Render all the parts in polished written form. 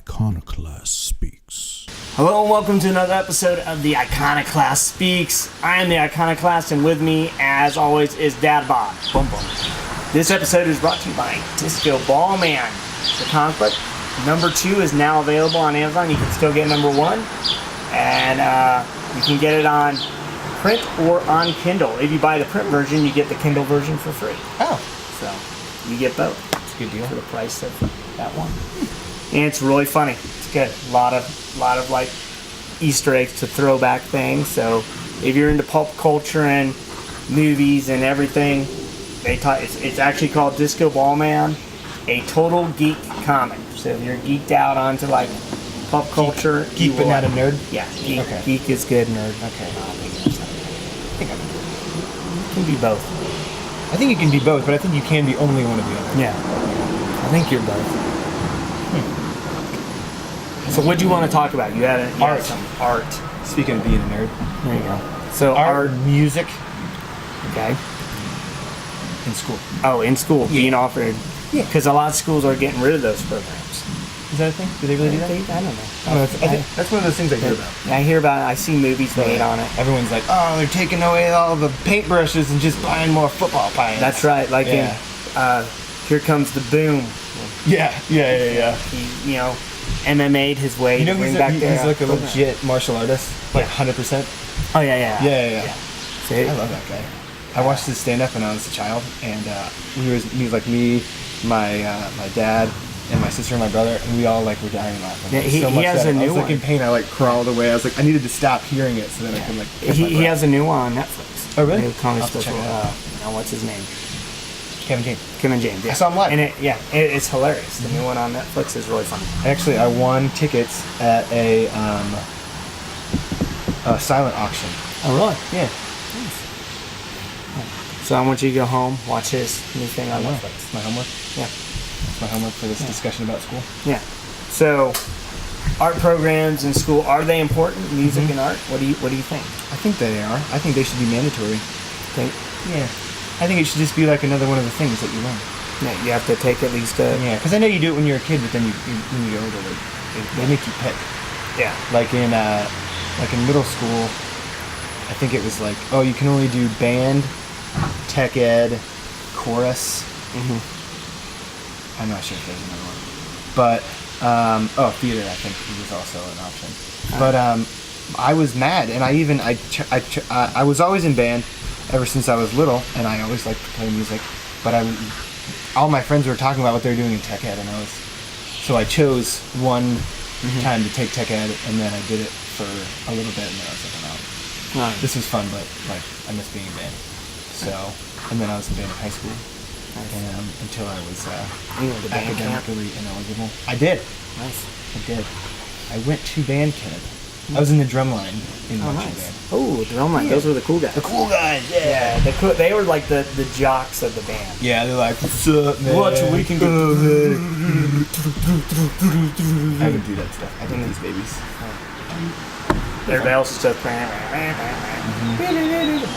Iconoclast Speaks. Hello and welcome to another episode of the Iconoclast Speaks. I am the Iconoclast, and with me, as always, is Dad Bob. Boom boom. This episode is brought to you by Disco Ball Man. The comic book number 2 is now available on Amazon. You can still get number 1, and you can get it on print or on Kindle. If you buy the print version, you get the Kindle version for free. Oh, So you get both. it's a good deal. For the price of that one. And it's really funny. It's good. A lot of like Easter eggs to throwback things. So if you're into pulp culture and movies and everything, it's actually called Disco Ball Man, a total geek comic. So if you're geeked out onto like pop culture, Geek but not a nerd? Yeah, geek. Okay. Geek is good. Nerd. Okay. I think it can be both. I think you can be both, but I think you can be only one or the other. Yeah. I think you're both. So what do you want to talk about? You had Art. some art. Speaking of being a nerd. There you go. So Art, music, okay. in school. Oh, in school, being offered. Yeah. Because a lot of schools are getting rid of those programs. Is that a thing? Do they really do that? I don't know. I think that's one of those things I hear about. I hear about it. I see movies made on it. Everyone's like, oh, they're taking away all the paintbrushes and just buying more football pines. That's right. Like Yeah. in Here Comes the Boom. Yeah. He, MMA'd his way You know, to bring he's back like a program. legit martial artist, like 100%. Oh yeah. Yeah. See? I love that guy. I watched his stand-up when I was a child, and he was like me, my dad, and my sister and my brother, and we all like were dying laughing. Yeah, he has that a new I was like one. in pain. I like crawled away. I was like, I needed to stop hearing it so then I could like. catch my He breath. has a new one on Netflix. Oh, really? New comedy I'll have to special. check it out. Now what's his name? Kevin James. Kevin James. Yeah. I saw him live. And it's hilarious. The new one on Netflix is really funny. Actually, I won tickets at a silent auction. Oh really? Yeah. So I want you to go home, watch his new thing on Netflix. It's my homework. Yeah. It's my homework for this discussion about school. Yeah. So, art programs in school, are they important? Music and art? What do you think? I think they are. I think they should be mandatory. Think Yeah. I think it should just be like another one of the things that you learn. yeah, you have to take at least a Yeah, because I know you do it when you're a kid, but then when you get older, they make you pick. yeah. Like in middle school, I think it was like, oh, you can only do band, tech ed, chorus. I'm not sure if there's another one, but theater I think was also an option. But I was mad, and I was always in band ever since I was little, and I always liked to play music. But all my friends were talking about what they were doing in tech ed, and so I chose one time to take tech ed, and then I did it for a little bit, and then I was like, no, this was fun, but like I miss being in band. So, and then I was in band in high school, and until I was You went to band camp? academically ineligible. I did. Nice. I did. I went to band camp. I was in the drum line in Oh, marching nice. band. Oh, the drum line. Those were the cool guys. The cool guys, yeah. They were like the jocks of the band. Yeah, they're like, what's up, man? Watch what we can do. I would do that stuff. I think these babies. Everybody else is just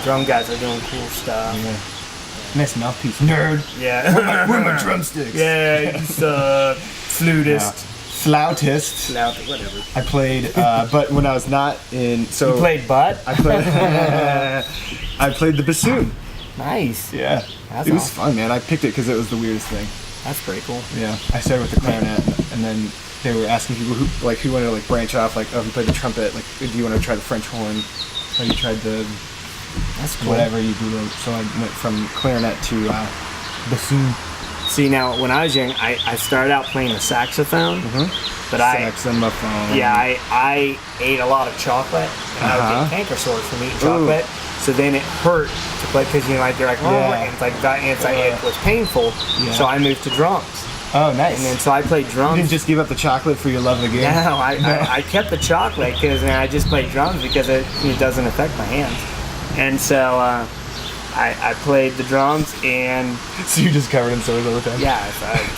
drum guys are doing cool stuff. Yeah. Nice mouthpiece. Nerd. Yeah. Where are my drumsticks? Yeah, he's a flutist. Flautist. Whatever. I played, but when I was not in, so You played butt? I played. I played the bassoon. Nice. Yeah, That's it was awesome. fun, man. I picked it because it was the weirdest thing. That's pretty cool. Yeah, I started with the clarinet, and then they were asking people who wanted to like branch off, like, oh, who played the trumpet, like, do you want to try the French horn, or you tried the That's cool. whatever you do. So I went from clarinet to bassoon. See, now, when I was young, I started out playing the saxophone, but Saxophone. I ate a lot of chocolate, and I would get canker sores from eating chocolate. So then it hurt to play because they're like, oh, Yeah. and it's like it was painful. Yeah. So I moved to drums, Oh, nice. and then so I played you drums. didn't just give up the chocolate for your love of the game. No, I kept the chocolate because I just played drums because it doesn't affect my hands, and so I played the drums and So you're just covered in sores all the time. yeah,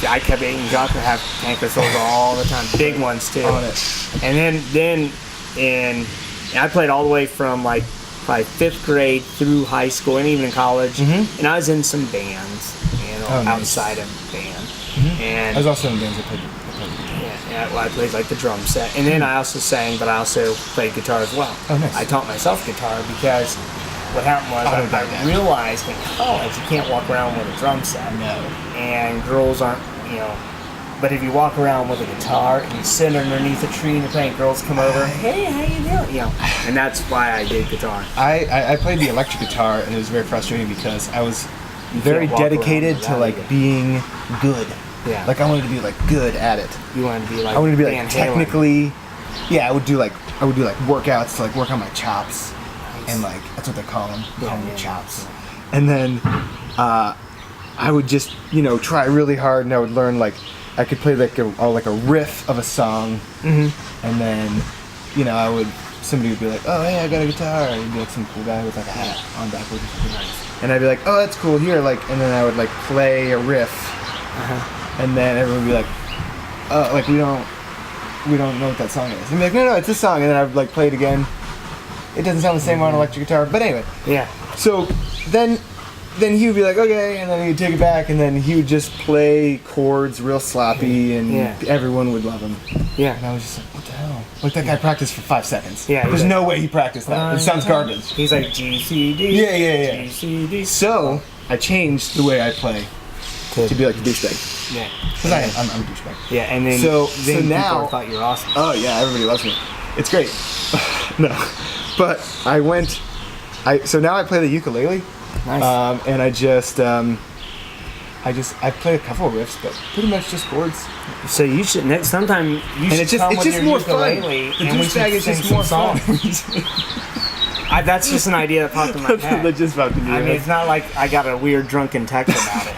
so I kept eating chocolate, have canker sores all the time, big ones too. On it. And then I played all the way from like probably 5th grade through high school and even in college, and I was in some bands, Oh, nice. outside of band, I and was also in bands that played. yeah, I played like the drum set, and then I also sang, but I also played guitar as well. Oh, nice. I taught myself guitar because what happened was I don't doubt I that. realized in college you can't walk around with a drum set, No. and girls aren't, But if you walk around with a guitar and you sit underneath a tree and you're playing, girls come over, hey, how you doing? And that's why I did guitar. I played the electric guitar, and it was very frustrating because I was very can't walk dedicated around to without like it. being good. Yeah. Like I wanted to be like good at it. You wanted to be like I wanted to be like Van Halen. technically. Yeah, I would do like workouts to like work on my chops, and like that's what they call them, chops. And then I would just try really hard, and I would learn like I could play like a riff of a song, and then somebody would be like, oh hey, I got a guitar, and it'd be like some cool guy with like a hat on backwards or something. Nice. And I'd be like, oh that's cool, here, like, and then I would like play a riff, and then everyone would be like, oh, like we don't know what that song is. And be like, no, it's this song, and then I would like play it again. It doesn't sound the same on electric guitar, but anyway. Yeah. So then he would be like, okay, and then he would take it back, and then he would just play chords real sloppy, and everyone would love him. Yeah. And I was just like, what the hell? Like that guy practiced for 5 seconds. Yeah. There's no way he practiced that. It sounds garbage. He's like G, C, D. Yeah. G, C, D. So I changed the way I play to be like a douchebag. Yeah. Because I'm a douchebag. Yeah, and then So now now- thought you were awesome. Oh yeah, everybody loves me. It's great. No, but so now I play the ukulele, Nice. and I play a couple of riffs, but pretty much just chords. So you should sometime you And should it's just come it's with just your more fun. ukulele The and we douchebag should is sing just some more fun. songs. That's just an idea that popped in my head. That's just about to do I mean, it. it's not like I got a weird drunken text about it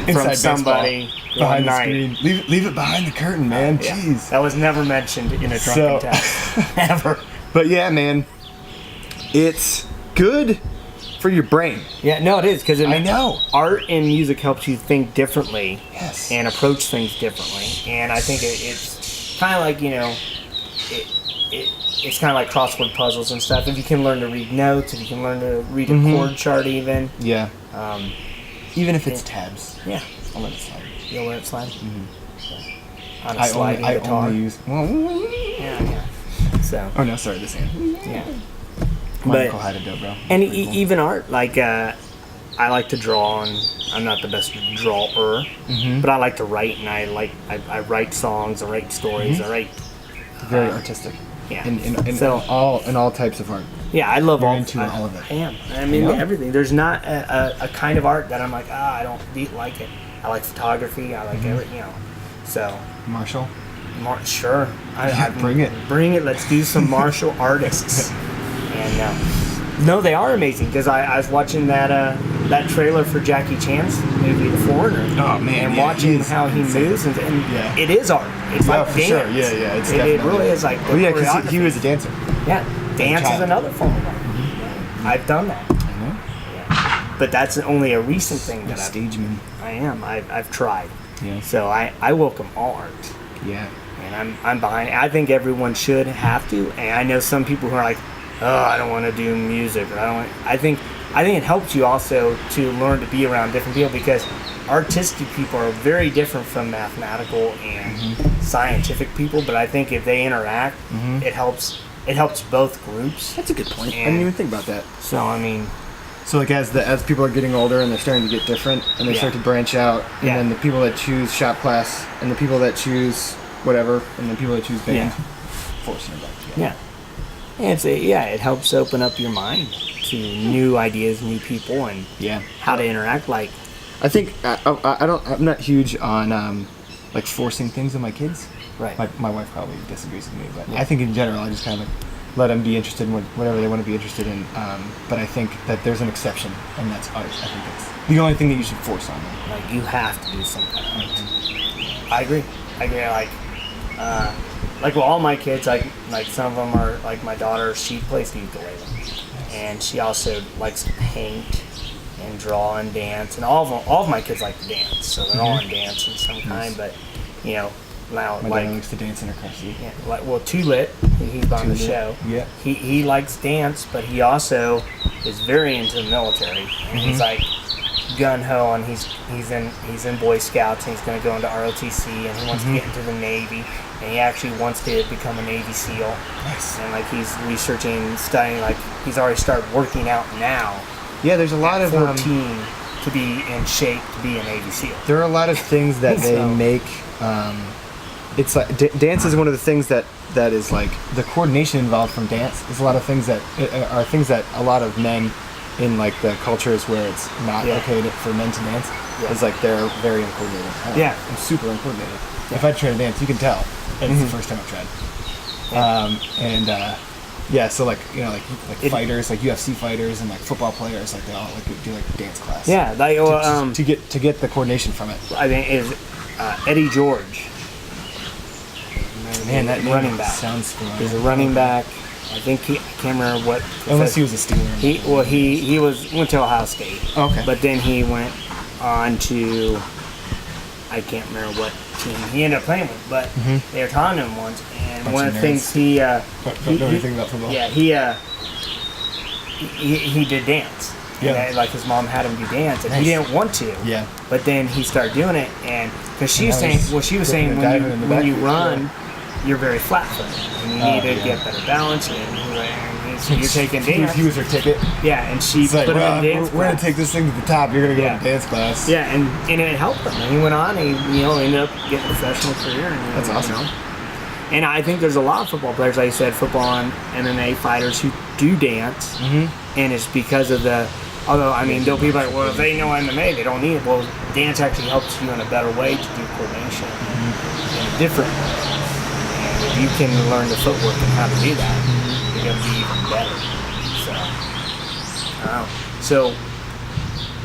Inside from baseball, somebody behind the one night. screen. Leave it behind the curtain, man. Yeah. Jeez. That was never mentioned in a drunken text ever. But yeah, man, it's good for your brain. Yeah, no, it is because I know. art and music helps you think differently Yes. and approach things differently. And I think it's kind of like it's kind of like crossword puzzles and stuff. If you can learn to read notes, if you can learn to read a chord chart, even Yeah. Even if it's tabs, yeah, I'll let it slide. you'll let it slide. On a I sliding guitar. only use. Yeah. So Oh no, sorry, this hand. yeah. My But- uncle had a dobro. And even art, like I like to draw, and I'm not the best drawer, but I like to write, and I write songs, I write stories, I write. Very artistic. Yeah. In So- all types of art. Yeah, I love You're all. into all of it. I am. I'm into Yeah. everything. There's not a kind of art that I'm like, I don't like it. I like photography. I like everything. So, Marshall. sure. Bring it. Bring it. Let's do some martial artists. And no, they are amazing because I was watching that trailer for Jackie Chan's movie, The Foreigner. Oh, man, And yeah, watching he's how he moves, and Yeah. it is art. It's Yeah, like for dance. sure. Yeah, it's it definitely. really is like. The Well, yeah, because choreography. he was a dancer. Yeah, dance is child. another form of art. I've done that. I know. But that's only a recent thing that Stageman. I've tried. Yeah. So I welcome all art, Yeah. and I'm behind it. I think everyone should have to. And I know some people who are like, oh, I don't want to do music, or I think it helps you also to learn to be around different people because artistic people are very different from mathematical and scientific people. But I think if they interact, it helps both groups. That's a good point. I And- didn't even think about that. So I mean, So like as people are getting older and they're starting to get different and they Yeah. start to branch out, and Yeah. then the people that choose shop class and the people that choose whatever and the people that choose band, forcing them back together. yeah. And it helps open up your mind to new ideas, new people, and Yeah. how to interact. Like, I think I'm not huge on like forcing things on my kids. right? My wife probably disagrees with me, but I think in general I just kind of like let them be interested in whatever they want to be interested in. But I think that there's an exception, and that's art. I think that's the only thing that you should force on them. Like you have to do some kind of art. I agree. Like with all my kids, like some of them are like my daughter. She plays the ukulele, and she also likes to paint and draw and dance. And all of my kids like to dance, so they're all in dance of some kind. But now My like. dad likes to dance in her car seat. Yeah, Tulit, he's on the Tulit, show. yeah. He likes dance, but he also is very into the military. And he's like gun ho, and he's in Boy Scouts, and he's going to go into ROTC, and he wants to get into the Navy, and he actually wants to become a Navy SEAL. Nice. And like he's researching, studying, like he's already started working out now. Yeah, there's a lot of 14 to be in shape to be a Navy SEAL. there are a lot of things that they So- make. It's like dance is one of the things that is like the coordination involved from dance is a lot of things that are things that a lot of men in like the cultures where it's not Yeah. okay for men to dance Yeah. is like they're very uncoordinated. Yeah. I'm super uncoordinated. If I try to dance, you can tell. And it's the first time I've tried. So like fighters, like UFC fighters and like football players, like they all like do like dance class. Yeah, like to get the coordination from it. I think is Eddie George. Man, that name running back. sounds familiar. He's a running back. I think I can't remember what. Unless he was a Steeler. He went to Ohio State. Okay. But then he went on to, I can't remember what team he ended up playing with, but they were taunting him once, and Bunch one of of the things nerds. he Don't know anything about football. yeah he did dance. Yeah. And, like his mom had him do dance, and he Nice. didn't want to. Yeah. But then he started doing it, and because she And was now saying, he's well, she was putting saying a diamond in the when you back. run, you're very flat-footed, and you Oh, need to yeah. get better balance. And he's like, you're taking dance. He was her ticket. Yeah, and she It's like, put him well, in dance we're gonna class. take this thing to the top. You're gonna go Yeah. to dance class. Yeah, and it helped him. And he went on. And he ended up getting a professional career. And, That's awesome. And I think there's a lot of football players, like you said, football and MMA fighters who do dance, and it's because of the. Although I mean, there'll be like, well, if they know MMA, they don't need it. Well, dance actually helps you in a better way to do coordination in a different way. And if you can learn the footwork and how to do that, you're gonna be even better. So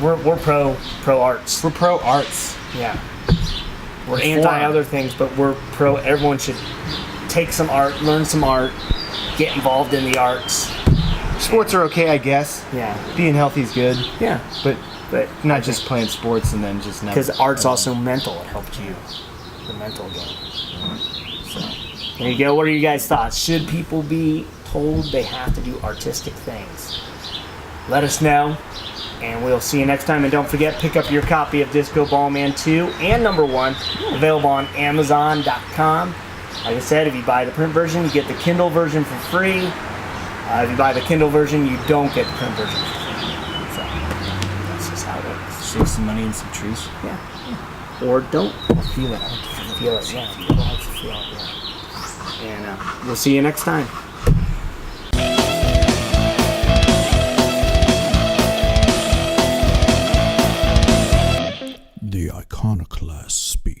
we're pro arts. We're pro arts. Yeah. We're anti other things, but we're pro. Everyone should take some art, learn some art, get involved in the arts. Sports are okay, I guess. Yeah. Being healthy is good, Yeah. but But not just playing sports and then just not. because art's also mental. It helps you, the mental game. So there you go. What are you guys' thoughts? Should people be told they have to do artistic things? Let us know, and we'll see you next time. And don't forget, pick up your copy of Disco Ball Man 2 and number 1, available on Amazon.com. Like I said, if you buy the print version, you get the Kindle version for free. If you buy the Kindle version, you don't get the print version for free. So that's just how it works. Save some money and some trees. Yeah. Or don't Feel it. feel it. Yeah. People like to feel it. Yeah. And we'll see you next time. The Iconoclast speaks.